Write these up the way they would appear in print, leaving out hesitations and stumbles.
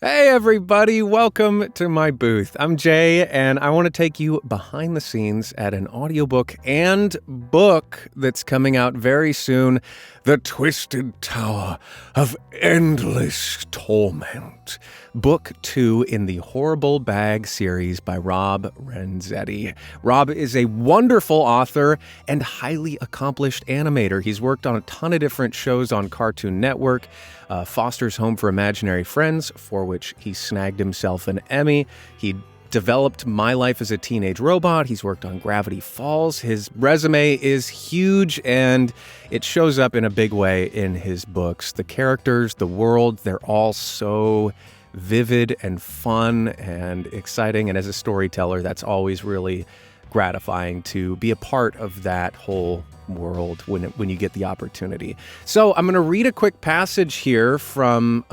Hey everybody, welcome to my booth. I'm Jay, and I want to take you behind the scenes at an audiobook and book that's coming out very soon, The Twisted Tower of Endless Torment, Book 2 in the Horrible Bag series by Rob Renzetti. Rob is a wonderful author and highly accomplished animator. He's worked on a ton of different shows on Cartoon Network, Foster's Home for Imaginary Friends, for which he snagged himself an Emmy. He developed My Life as a Teenage Robot. He's worked on Gravity Falls. His resume is huge, and it shows up in a big way in his books. The characters, the world, they're all so vivid and fun and exciting. And as a storyteller, that's always really gratifying to be a part of that whole world when you get the opportunity. So I'm going to read a quick passage here from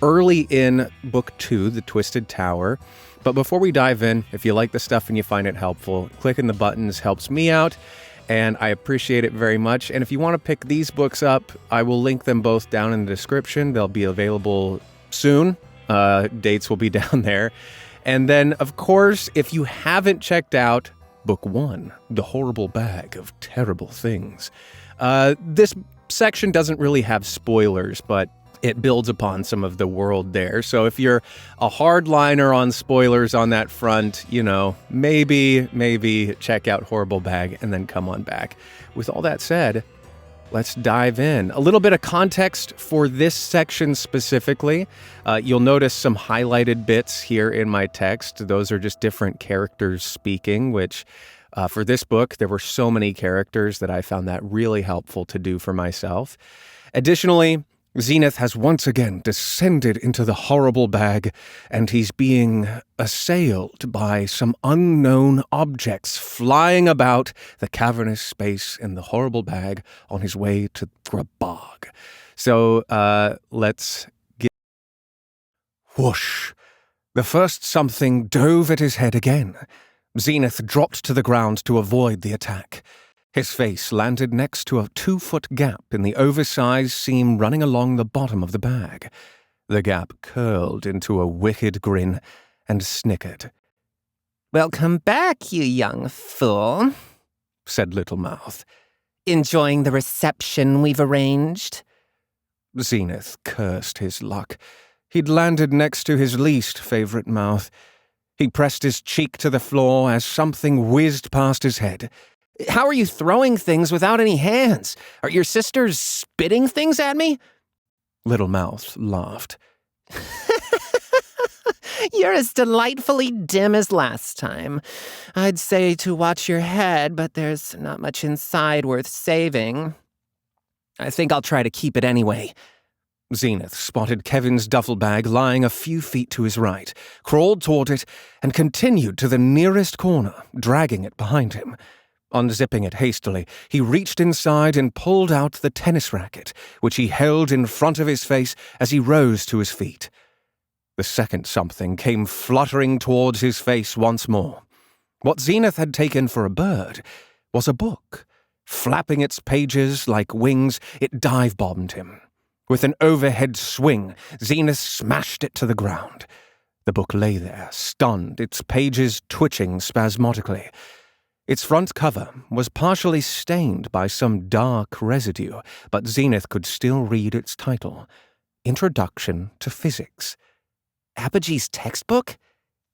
early in Book 2, The Twisted Tower. But before we dive in, if you like the stuff and you find it helpful, clicking the buttons helps me out, and I appreciate it very much. And if you want to pick these books up, I will link them both down in the description. They'll be available soon. Dates will be down there. And then, of course, if you haven't checked out Book 1, The Horrible Bag of Terrible Things, this section doesn't really have spoilers, but it builds upon some of the world there. So if you're a hardliner on spoilers on that front, maybe check out Horrible Bag and then come on back. With all that said, let's dive in. A little bit of context for this section specifically. You'll notice some highlighted bits here in my text. Those are just different characters speaking, which for this book, there were so many characters that I found that really helpful to do for myself. Additionally, Zenith has once again descended into the horrible bag, and he's being assailed by some unknown objects flying about the cavernous space in the horrible bag on his way to GrahBhag. So let's get... Whoosh! The first something dove at his head again. Zenith dropped to the ground to avoid the attack. His face landed next to a 2-foot gap in the oversized seam running along the bottom of the bag. The gap curled into a wicked grin and snickered. "Welcome back, you young fool," said Little Mouth. "Enjoying the reception we've arranged?" Zenith cursed his luck. He'd landed next to his least favorite mouth. He pressed his cheek to the floor as something whizzed past his head. "How are you throwing things without any hands? Are your sisters spitting things at me?" Little Mouth laughed. "You're as delightfully dim as last time. I'd say to watch your head, but there's not much inside worth saving. I think I'll try to keep it anyway." Zenith spotted Kevin's duffel bag lying a few feet to his right, crawled toward it, and continued to the nearest corner, dragging it behind him. Unzipping it hastily, he reached inside and pulled out the tennis racket, which he held in front of his face as he rose to his feet. The second something came fluttering towards his face once more. What Zenith had taken for a bird was a book. Flapping its pages like wings, it dive-bombed him. With an overhead swing, Zenith smashed it to the ground. The book lay there, stunned, its pages twitching spasmodically. Its front cover was partially stained by some dark residue, but Zenith could still read its title, Introduction to Physics. "Apogee's textbook?"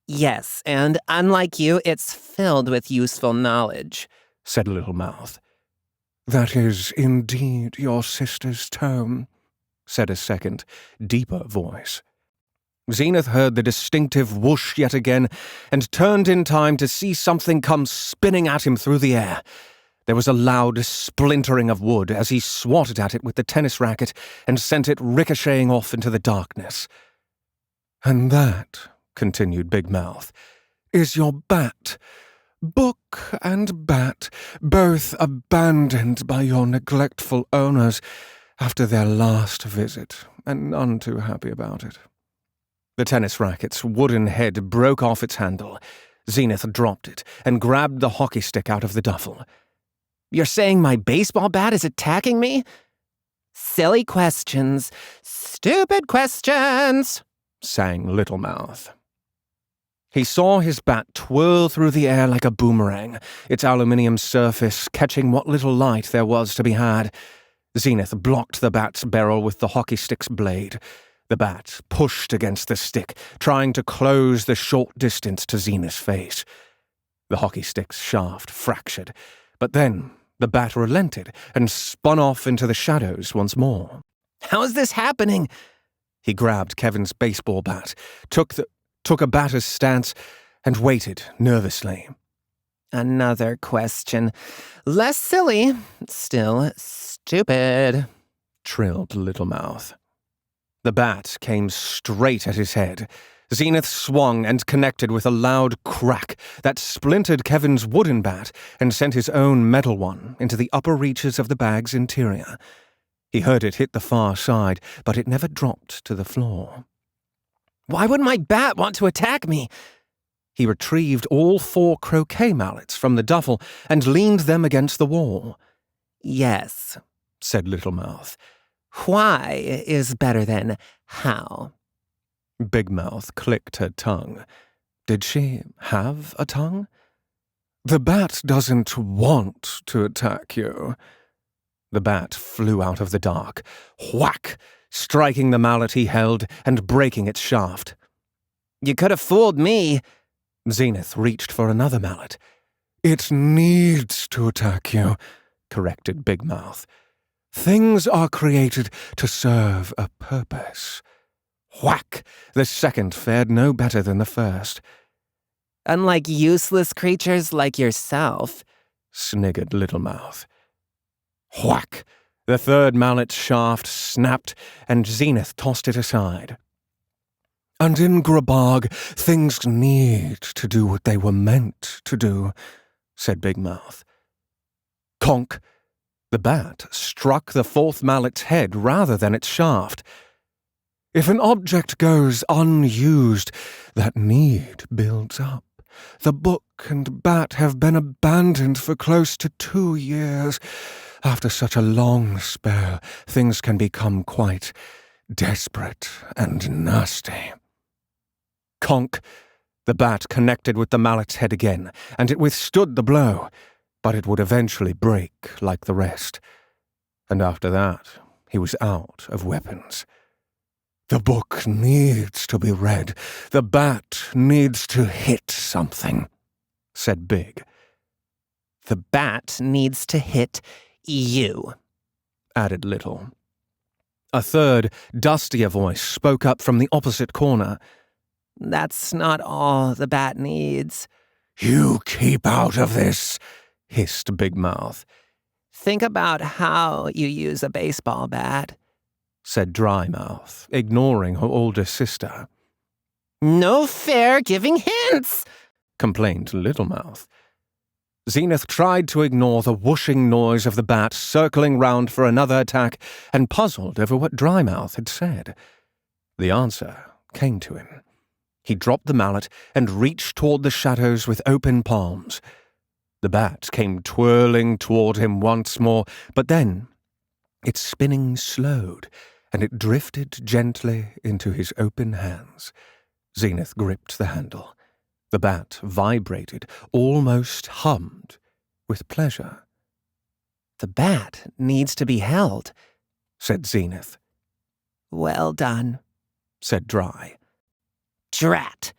"Yes, and unlike you, it's filled with useful knowledge," said Little Mouth. "That is indeed your sister's tome," said a second, deeper voice. Zenith heard the distinctive whoosh yet again, and turned in time to see something come spinning at him through the air. There was a loud splintering of wood as he swatted at it with the tennis racket and sent it ricocheting off into the darkness. "And that," continued Big Mouth, "is your bat. Book and bat, both abandoned by your neglectful owners after their last visit, and none too happy about it." The tennis racket's wooden head broke off its handle. Zenith dropped it and grabbed the hockey stick out of the duffel. "You're saying my baseball bat is attacking me?" "Silly questions. Stupid questions," sang Little Mouth. He saw his bat twirl through the air like a boomerang, its aluminium surface catching what little light there was to be had. Zenith blocked the bat's barrel with the hockey stick's blade. The bat pushed against the stick, trying to close the short distance to Zenith's face. The hockey stick's shaft fractured, but then the bat relented and spun off into the shadows once more. How is this happening? He grabbed Kevin's baseball bat, took a batter's stance, and waited nervously. Another question. Less silly, still stupid, trilled Little Mouth. The bat came straight at his head. Zenith swung and connected with a loud crack that splintered Kevin's wooden bat and sent his own metal one into the upper reaches of the bag's interior. He heard it hit the far side, but it never dropped to the floor. Why would my bat want to attack me? He retrieved all 4 croquet mallets from the duffel and leaned them against the wall. Yes, said Little Mouth. Why is better than how. Big Mouth clicked her tongue. Did she have a tongue? The bat doesn't want to attack you. The bat flew out of the dark. Whack! Striking the mallet he held and breaking its shaft. You could have fooled me. Zenith reached for another mallet. It needs to attack you, corrected Big Mouth. Things are created to serve a purpose. Whack! The second fared no better than the first. Unlike useless creatures like yourself, sniggered Little Mouth. Whack! The third mallet's shaft snapped, and Zenith tossed it aside. And in GrahBhag, things need to do what they were meant to do, said Big Mouth. Conk! The bat struck the 4th mallet's head rather than its shaft. If an object goes unused, that need builds up. The book and bat have been abandoned for close to 2 years. After such a long spell, things can become quite desperate and nasty. Conk! The bat connected with the mallet's head again, and it withstood the blow, but it would eventually break like the rest. And after that, he was out of weapons. The book needs to be read. The bat needs to hit something, said Big. The bat needs to hit you, added Little. A third, dustier voice spoke up from the opposite corner. That's not all the bat needs. You keep out of this, hissed Big Mouth. Think about how you use a baseball bat, said Dry Mouth, ignoring her older sister. No fair giving hints, complained Little Mouth. Zenith tried to ignore the whooshing noise of the bat circling round for another attack and puzzled over what Dry Mouth had said. The answer came to him. He dropped the mallet and reached toward the shadows with open palms. The bat came twirling toward him once more, but then its spinning slowed, and it drifted gently into his open hands. Zenith gripped the handle. The bat vibrated, almost hummed, with pleasure. The bat needs to be held, said Zenith. Well done, said Dry. Drat,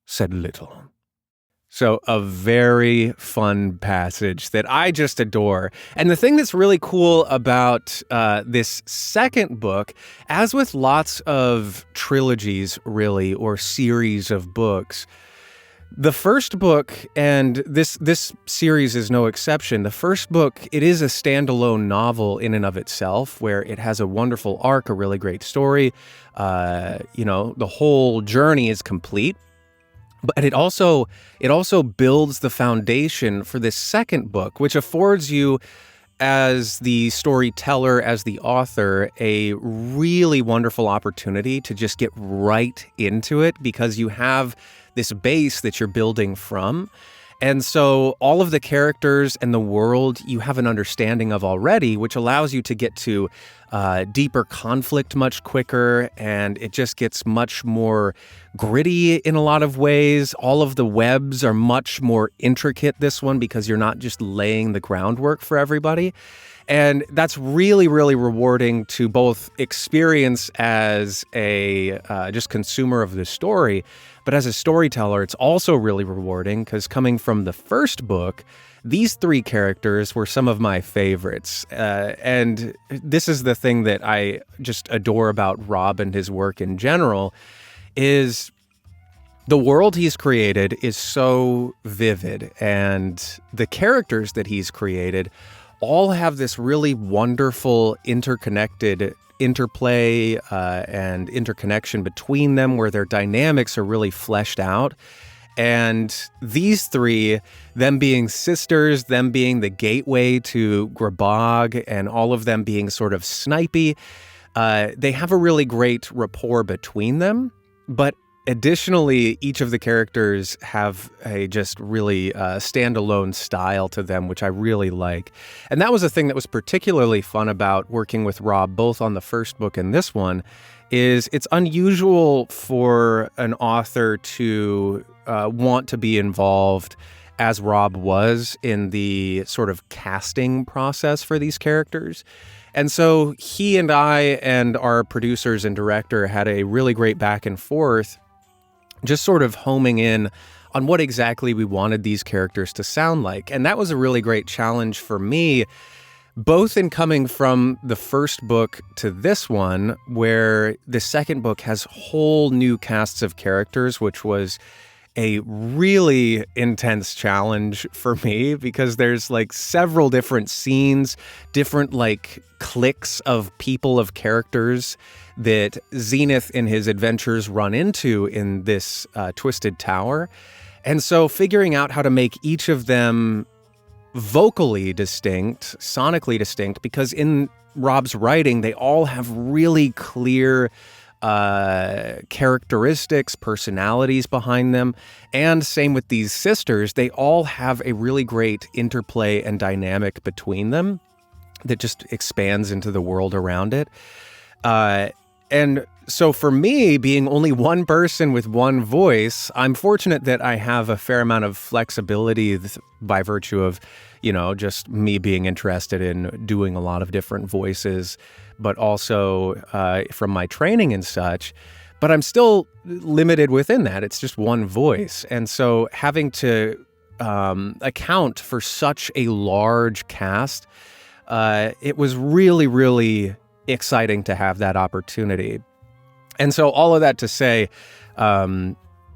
said Little. So a very fun passage that I just adore. And the thing that's really cool about this second book, as with lots of trilogies, really, or series of books, the first book, and this series is no exception, the first book, it is a standalone novel in and of itself, where it has a wonderful arc, a really great story. The whole journey is complete. But it also builds the foundation for this second book, which affords you, as the storyteller, as the author, a really wonderful opportunity to just get right into it, because you have this base that you're building from. And so all of the characters and the world you have an understanding of already, which allows you to get to deeper conflict much quicker, and it just gets much more gritty in a lot of ways. All of the webs are much more intricate this one because you're not just laying the groundwork for everybody. And that's really, really rewarding to both experience as a just consumer of the story, but as a storyteller, it's also really rewarding because coming from the first book, these three characters were some of my favorites. And this is the thing that I just adore about Rob and his work in general, is the world he's created is so vivid, and the characters that he's created all have this really wonderful interconnected interplay and interconnection between them where their dynamics are really fleshed out. And these three, them being sisters, them being the gateway to GrahBhag, and all of them being sort of snipey, they have a really great rapport between them. But additionally, each of the characters have a just really standalone style to them, which I really like. And that was a thing that was particularly fun about working with Rob, both on the first book and this one, is it's unusual for an author to want to be involved, as Rob was, in the sort of casting process for these characters. And so he and I and our producers and director had a really great back and forth, just sort of homing in on what exactly we wanted these characters to sound like. And that was a really great challenge for me, both in coming from the first book to this one, where the second book has whole new casts of characters, which was a really intense challenge for me because there's like several different scenes, different like cliques of people, of characters that Zenith in his adventures run into in this twisted tower. And so figuring out how to make each of them vocally distinct, sonically distinct, because in Rob's writing, they all have really clear characteristics, personalities behind them. And same with these sisters, they all have a really great interplay and dynamic between them that just expands into the world around it. And so for me, being only one person with one voice, I'm fortunate that I have a fair amount of flexibility by virtue of, you know, just me being interested in doing a lot of different voices, but also from my training and such. But I'm still limited within that. It's just one voice. And so having to account for such a large cast, it was really, really exciting to have that opportunity. And so all of that to say,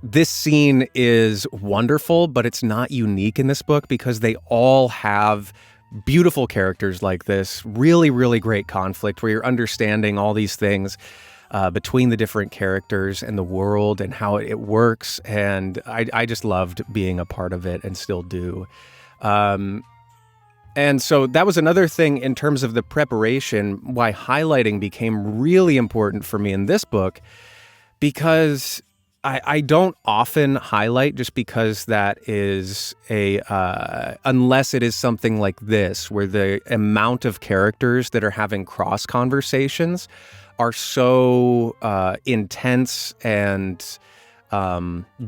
this scene is wonderful, but it's not unique in this book because they all have beautiful characters like this, really, really great conflict where you're understanding all these things between the different characters and the world and how it works. And I just loved being a part of it and still do. And so that was another thing in terms of the preparation, why highlighting became really important for me in this book, because I don't often highlight just because that is unless it is something like this, where the amount of characters that are having cross conversations are so intense and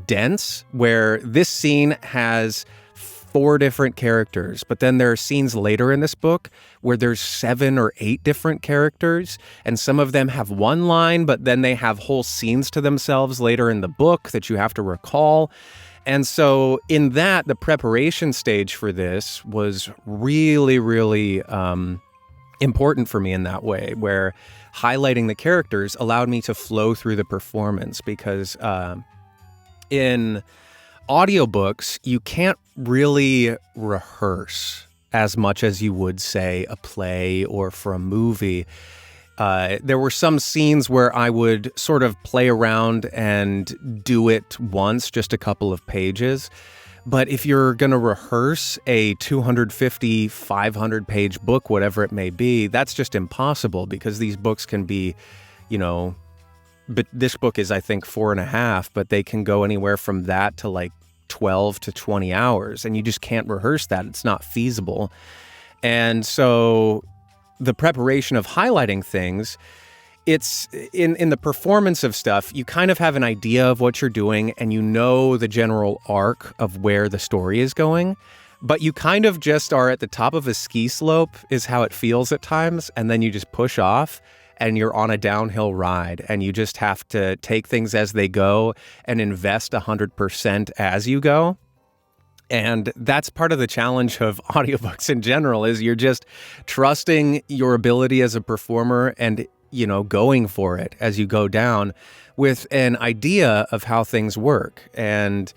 dense, where this scene has 4 different characters, but then there are scenes later in this book where there's 7 or 8 different characters, and some of them have one line, but then they have whole scenes to themselves later in the book that you have to recall. And so in that, the preparation stage for this was really, really important for me in that way, where highlighting the characters allowed me to flow through the performance, because in audiobooks, you can't really rehearse as much as you would, say, a play or for a movie. There were some scenes where I would sort of play around and do it once, just a couple of pages. But if you're going to rehearse a 250, 500-page book, whatever it may be, that's just impossible, because these books can be, you know, but this book is, I think, 4.5, but they can go anywhere from that to like 12 to 20 hours, and you just can't rehearse that. It's not feasible. And so the preparation of highlighting things, it's in the performance of stuff, you kind of have an idea of what you're doing and you know the general arc of where the story is going, but you kind of just are at the top of a ski slope is how it feels at times, and then you just push off and you're on a downhill ride, and you just have to take things as they go and invest 100% as you go. And that's part of the challenge of audiobooks in general, is you're just trusting your ability as a performer and, going for it as you go down with an idea of how things work. And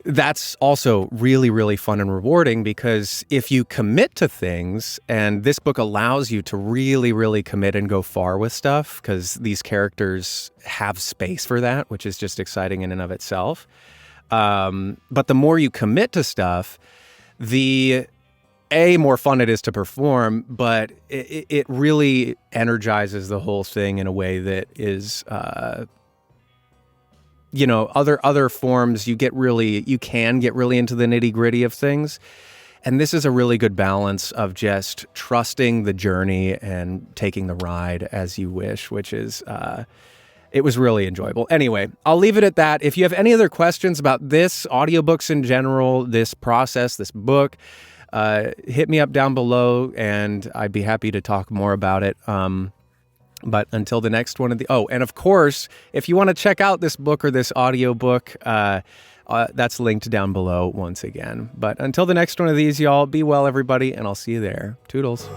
that's also really, really fun and rewarding, because if you commit to things, and this book allows you to really, really commit and go far with stuff, because these characters have space for that, which is just exciting in and of itself. But the more you commit to stuff, the more fun it is to perform, but it really energizes the whole thing in a way that is, other forms you can get really into the nitty gritty of things. And this is a really good balance of just trusting the journey and taking the ride as you wish, which is, it was really enjoyable. Anyway, I'll leave it at that. If you have any other questions about this, audiobooks in general, this process, this book, hit me up down below and I'd be happy to talk more about it. But until the next one and of course, if you want to check out this book or this audiobook, that's linked down below once again. But until the next one of these, y'all, be well, everybody, and I'll see you there. Toodles.